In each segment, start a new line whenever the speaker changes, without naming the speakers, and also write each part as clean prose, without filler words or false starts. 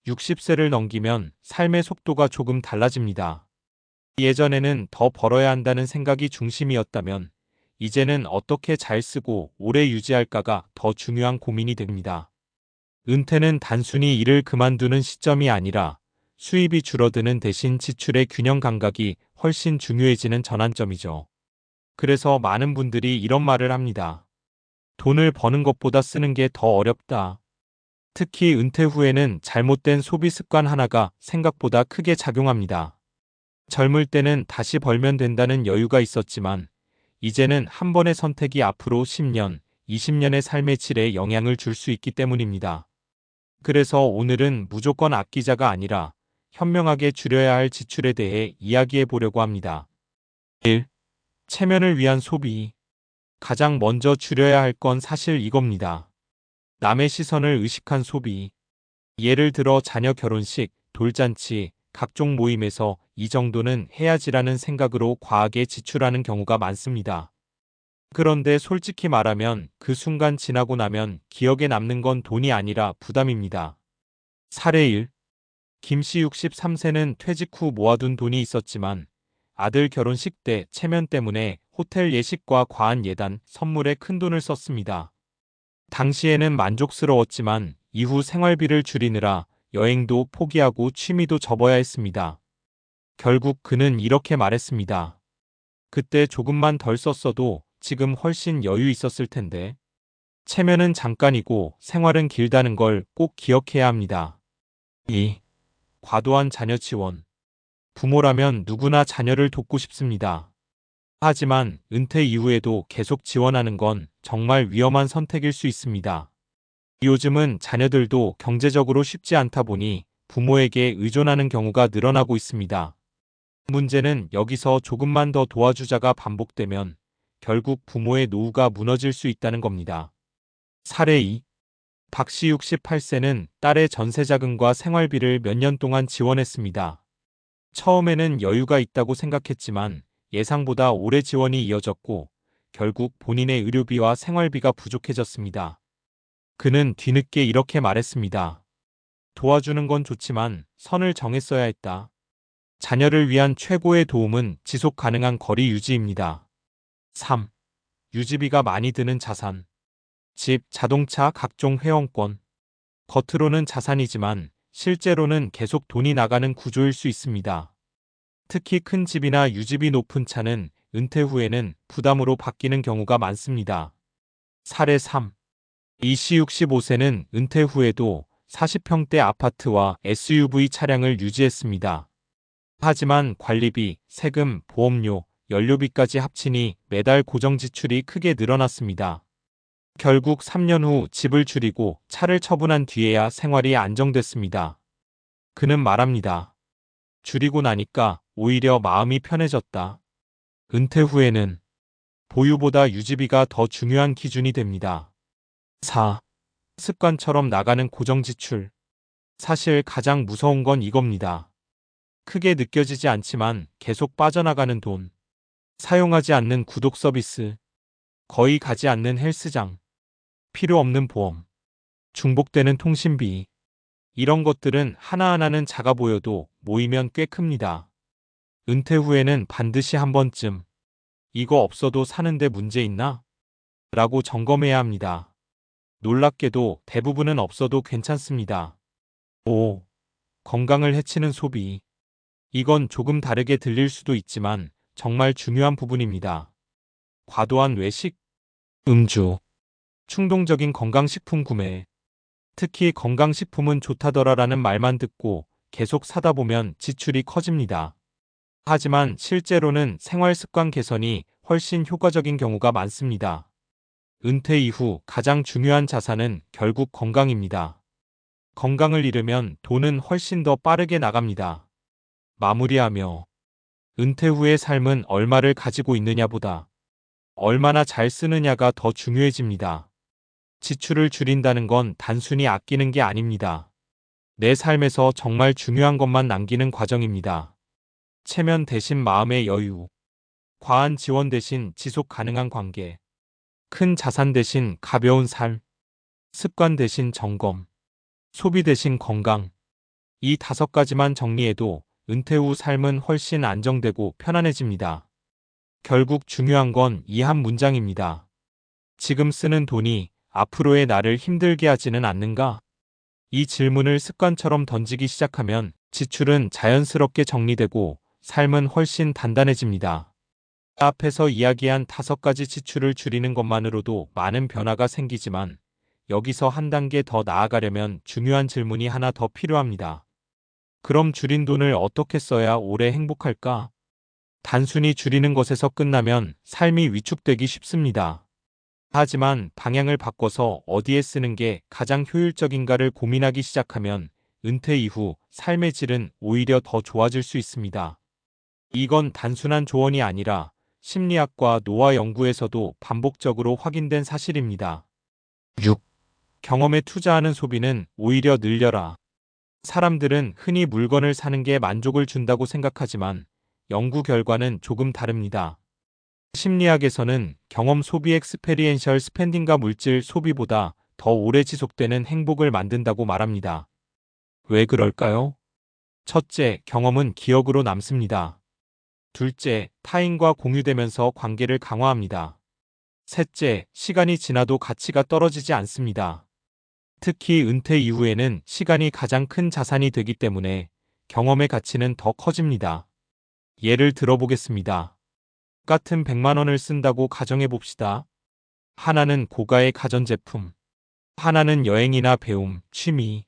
60세를 넘기면 삶의 속도가 조금 달라집니다. 예전에는 더 벌어야 한다는 생각이 중심이었다면 이제는 어떻게 잘 쓰고 오래 유지할까가 더 중요한 고민이 됩니다. 은퇴는 단순히 일을 그만두는 시점이 아니라 수입이 줄어드는 대신 지출의 균형 감각이 훨씬 중요해지는 전환점이죠. 그래서 많은 분들이 이런 말을 합니다. 돈을 버는 것보다 쓰는 게 더 어렵다. 특히 은퇴 후에는 잘못된 소비 습관 하나가 생각보다 크게 작용합니다. 젊을 때는 다시 벌면 된다는 여유가 있었지만 이제는 한 번의 선택이 앞으로 10년, 20년의 삶의 질에 영향을 줄 수 있기 때문입니다. 그래서 오늘은 무조건 아끼자가 아니라 현명하게 줄여야 할 지출에 대해 이야기해 보려고 합니다. 1. 체면을 위한 소비. 가장 먼저 줄여야 할 건 사실 이겁니다. 남의 시선을 의식한 소비. 예를 들어 자녀 결혼식, 돌잔치, 각종 모임에서 이 정도는 해야지라는 생각으로 과하게 지출하는 경우가 많습니다. 그런데 솔직히 말하면 그 순간 지나고 나면 기억에 남는 건 돈이 아니라 부담입니다. 사례 1. 김씨 63세는 퇴직 후 모아둔 돈이 있었지만 아들 결혼식 때 체면 때문에 호텔 예식과 과한 예단, 선물에 큰돈을 썼습니다. 당시에는 만족스러웠지만 이후 생활비를 줄이느라 여행도 포기하고 취미도 접어야 했습니다. 결국 그는 이렇게 말했습니다. 그때 조금만 덜 썼어도 지금 훨씬 여유 있었을 텐데. 체면은 잠깐이고 생활은 길다는 걸 꼭 기억해야 합니다. 2. 과도한 자녀 지원. 부모라면 누구나 자녀를 돕고 싶습니다. 하지만 은퇴 이후에도 계속 지원하는 건 정말 위험한 선택일 수 있습니다. 요즘은 자녀들도 경제적으로 쉽지 않다 보니 부모에게 의존하는 경우가 늘어나고 있습니다. 문제는 여기서 조금만 더 도와주자가 반복되면 결국 부모의 노후가 무너질 수 있다는 겁니다. 사례 2. 박씨 68세는 딸의 전세자금과 생활비를 몇 년 동안 지원했습니다. 처음에는 여유가 있다고 생각했지만 예상보다 오래 지원이 이어졌고 결국 본인의 의료비와 생활비가 부족해졌습니다. 그는 뒤늦게 이렇게 말했습니다. 도와주는 건 좋지만 선을 정했어야 했다. 자녀를 위한 최고의 도움은 지속 가능한 거리 유지입니다. 3. 유지비가 많이 드는 자산. 집, 자동차, 각종 회원권. 겉으로는 자산이지만 실제로는 계속 돈이 나가는 구조일 수 있습니다. 특히 큰 집이나 유지비 높은 차는 은퇴 후에는 부담으로 바뀌는 경우가 많습니다. 사례 3. 이씨 65세는 은퇴 후에도 40평대 아파트와 SUV 차량을 유지했습니다. 하지만 관리비, 세금, 보험료, 연료비까지 합치니 매달 고정 지출이 크게 늘어났습니다. 결국 3년 후 집을 줄이고 차를 처분한 뒤에야 생활이 안정됐습니다. 그는 말합니다. 줄이고 나니까 오히려 마음이 편해졌다. 은퇴 후에는 보유보다 유지비가 더 중요한 기준이 됩니다. 4. 습관처럼 나가는 고정 지출. 사실 가장 무서운 건 이겁니다. 크게 느껴지지 않지만 계속 빠져나가는 돈. 사용하지 않는 구독 서비스. 거의 가지 않는 헬스장. 필요 없는 보험. 중복되는 통신비. 이런 것들은 하나하나는 작아 보여도 모이면 꽤 큽니다. 은퇴 후에는 반드시 한 번쯤 이거 없어도 사는데 문제 있나? 라고 점검해야 합니다. 놀랍게도 대부분은 없어도 괜찮습니다. 5. 건강을 해치는 소비. 이건 조금 다르게 들릴 수도 있지만 정말 중요한 부분입니다. 과도한 외식, 음주, 충동적인 건강식품 구매. 특히 건강식품은 좋다더라라는 말만 듣고 계속 사다 보면 지출이 커집니다. 하지만 실제로는 생활습관 개선이 훨씬 효과적인 경우가 많습니다. 은퇴 이후 가장 중요한 자산은 결국 건강입니다. 건강을 잃으면 돈은 훨씬 더 빠르게 나갑니다. 마무리하며 은퇴 후의 삶은 얼마를 가지고 있느냐보다 얼마나 잘 쓰느냐가 더 중요해집니다. 지출을 줄인다는 건 단순히 아끼는 게 아닙니다. 내 삶에서 정말 중요한 것만 남기는 과정입니다. 체면 대신 마음의 여유, 과한 지원 대신 지속 가능한 관계, 큰 자산 대신 가벼운 삶, 습관 대신 점검, 소비 대신 건강. 이 5가지만 정리해도 은퇴 후 삶은 훨씬 안정되고 편안해집니다. 결국 중요한 건 이 한 문장입니다. 지금 쓰는 돈이 앞으로의 나를 힘들게 하지는 않는가? 이 질문을 습관처럼 던지기 시작하면 지출은 자연스럽게 정리되고 삶은 훨씬 단단해집니다. 앞에서 이야기한 5가지 지출을 줄이는 것만으로도 많은 변화가 생기지만 여기서 한 단계 더 나아가려면 중요한 질문이 하나 더 필요합니다. 그럼 줄인 돈을 어떻게 써야 오래 행복할까? 단순히 줄이는 것에서 끝나면 삶이 위축되기 쉽습니다. 하지만 방향을 바꿔서 어디에 쓰는 게 가장 효율적인가를 고민하기 시작하면 은퇴 이후 삶의 질은 오히려 더 좋아질 수 있습니다. 이건 단순한 조언이 아니라 심리학과 노화 연구에서도 반복적으로 확인된 사실입니다. 6. 경험에 투자하는 소비는 오히려 늘려라. 사람들은 흔히 물건을 사는 게 만족을 준다고 생각하지만 연구 결과는 조금 다릅니다. 심리학에서는 경험 소비 엑스페리엔셜 스펜딩과 물질 소비보다 더 오래 지속되는 행복을 만든다고 말합니다. 왜 그럴까요? 첫째, 경험은 기억으로 남습니다. 둘째, 타인과 공유되면서 관계를 강화합니다. 셋째, 시간이 지나도 가치가 떨어지지 않습니다. 특히 은퇴 이후에는 시간이 가장 큰 자산이 되기 때문에 경험의 가치는 더 커집니다. 예를 들어보겠습니다. 같은 100만 원을 쓴다고 가정해 봅시다. 하나는 고가의 가전제품, 하나는 여행이나 배움, 취미.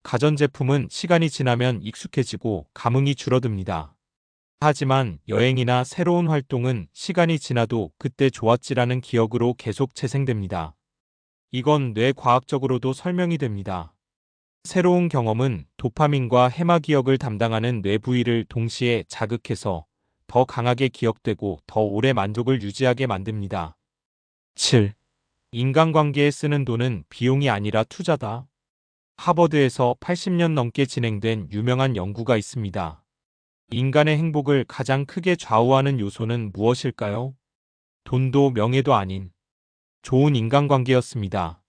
가전제품은 시간이 지나면 익숙해지고 감흥이 줄어듭니다. 하지만 여행이나 새로운 활동은 시간이 지나도 그때 좋았지라는 기억으로 계속 재생됩니다. 이건 뇌과학적으로도 설명이 됩니다. 새로운 경험은 도파민과 해마 기억을 담당하는 뇌 부위를 동시에 자극해서 더 강하게 기억되고 더 오래 만족을 유지하게 만듭니다. 7. 인간관계에 쓰는 돈은 비용이 아니라 투자다. 하버드에서 80년 넘게 진행된 유명한 연구가 있습니다. 인간의 행복을 가장 크게 좌우하는 요소는 무엇일까요? 돈도 명예도 아닌 좋은 인간관계였습니다.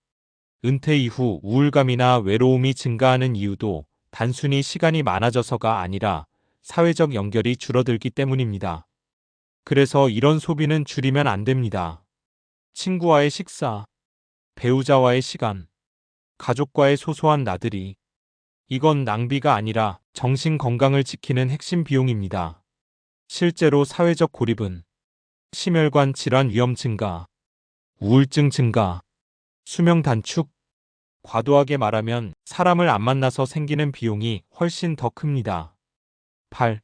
은퇴 이후 우울감이나 외로움이 증가하는 이유도 단순히 시간이 많아져서가 아니라 사회적 연결이 줄어들기 때문입니다. 그래서 이런 소비는 줄이면 안 됩니다. 친구와의 식사, 배우자와의 시간, 가족과의 소소한 나들이. 이건 낭비가 아니라 정신 건강을 지키는 핵심 비용입니다. 실제로 사회적 고립은 심혈관 질환 위험 증가, 우울증 증가, 수명 단축, 과도하게 말하면 사람을 안 만나서 생기는 비용이 훨씬 더 큽니다. 8.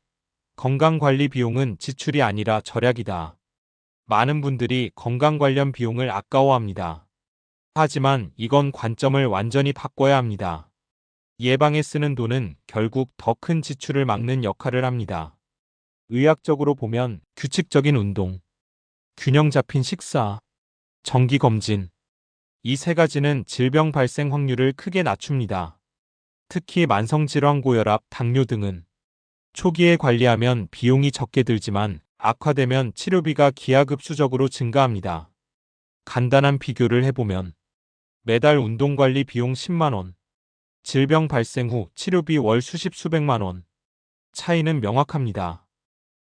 건강관리 비용은 지출이 아니라 절약이다. 많은 분들이 건강 관련 비용을 아까워합니다. 하지만 이건 관점을 완전히 바꿔야 합니다. 예방에 쓰는 돈은 결국 더 큰 지출을 막는 역할을 합니다. 의학적으로 보면 규칙적인 운동, 균형 잡힌 식사, 정기검진, 이 3가지는 질병 발생 확률을 크게 낮춥니다. 특히 만성질환 고혈압, 당뇨 등은 초기에 관리하면 비용이 적게 들지만 악화되면 치료비가 기하급수적으로 증가합니다. 간단한 비교를 해보면 매달 운동관리 비용 10만 원, 질병 발생 후 치료비 월 수십 수백만 원. 차이는 명확합니다.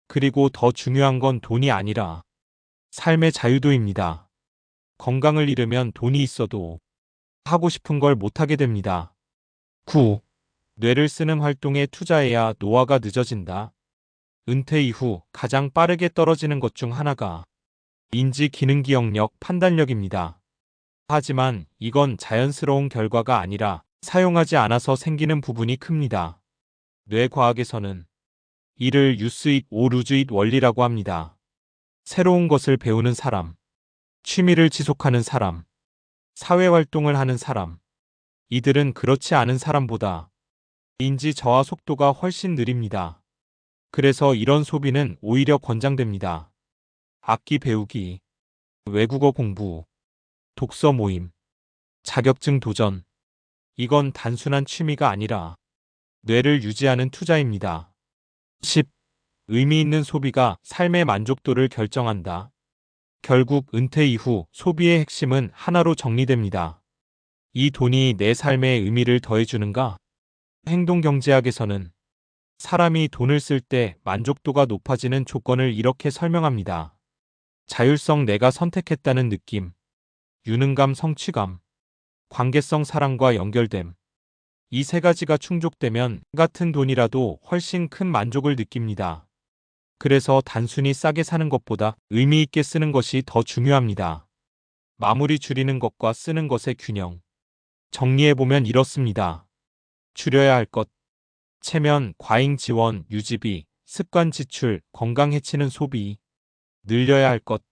그리고 더 중요한 건 돈이 아니라 삶의 자유도입니다. 건강을 잃으면 돈이 있어도 하고 싶은 걸 못하게 됩니다. 9. 뇌를 쓰는 활동에 투자해야 노화가 늦어진다. 은퇴 이후 가장 빠르게 떨어지는 것 중 하나가 인지 기능 기억력, 판단력입니다. 하지만 이건 자연스러운 결과가 아니라 사용하지 않아서 생기는 부분이 큽니다. 뇌과학에서는 이를 유스잇 오 루즈잇 원리라고 합니다. 새로운 것을 배우는 사람, 취미를 지속하는 사람, 사회활동을 하는 사람, 이들은 그렇지 않은 사람보다 인지 저하 속도가 훨씬 느립니다. 그래서 이런 소비는 오히려 권장됩니다. 악기 배우기, 외국어 공부, 독서 모임, 자격증 도전. 이건 단순한 취미가 아니라 뇌를 유지하는 투자입니다. 10. 의미 있는 소비가 삶의 만족도를 결정한다. 결국 은퇴 이후 소비의 핵심은 하나로 정리됩니다. 이 돈이 내 삶에 의미를 더해주는가? 행동경제학에서는 사람이 돈을 쓸 때 만족도가 높아지는 조건을 이렇게 설명합니다. 자율성, 내가 선택했다는 느낌, 유능감, 성취감, 관계성, 사랑과 연결됨. 이 세 가지가 충족되면 같은 돈이라도 훨씬 큰 만족을 느낍니다. 그래서 단순히 싸게 사는 것보다 의미 있게 쓰는 것이 더 중요합니다. 마무리, 줄이는 것과 쓰는 것의 균형. 정리해보면 이렇습니다. 줄여야 할 것. 체면, 과잉 지원, 유지비, 습관 지출, 건강 해치는 소비. 늘려야 할 것.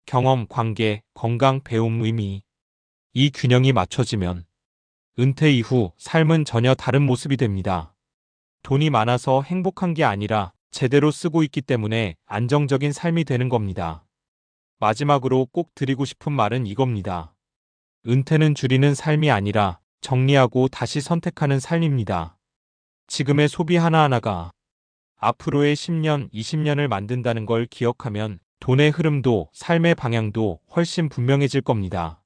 경험, 관계, 건강, 배움, 의미. 이 균형이 맞춰지면 은퇴 이후 삶은 전혀 다른 모습이 됩니다. 돈이 많아서 행복한 게 아니라 제대로 쓰고 있기 때문에 안정적인 삶이 되는 겁니다. 마지막으로 꼭 드리고 싶은 말은 이겁니다. 은퇴는 줄이는 삶이 아니라 정리하고 다시 선택하는 삶입니다. 지금의 소비 하나하나가 앞으로의 10년, 20년을 만든다는 걸 기억하면 돈의 흐름도 삶의 방향도 훨씬 분명해질 겁니다.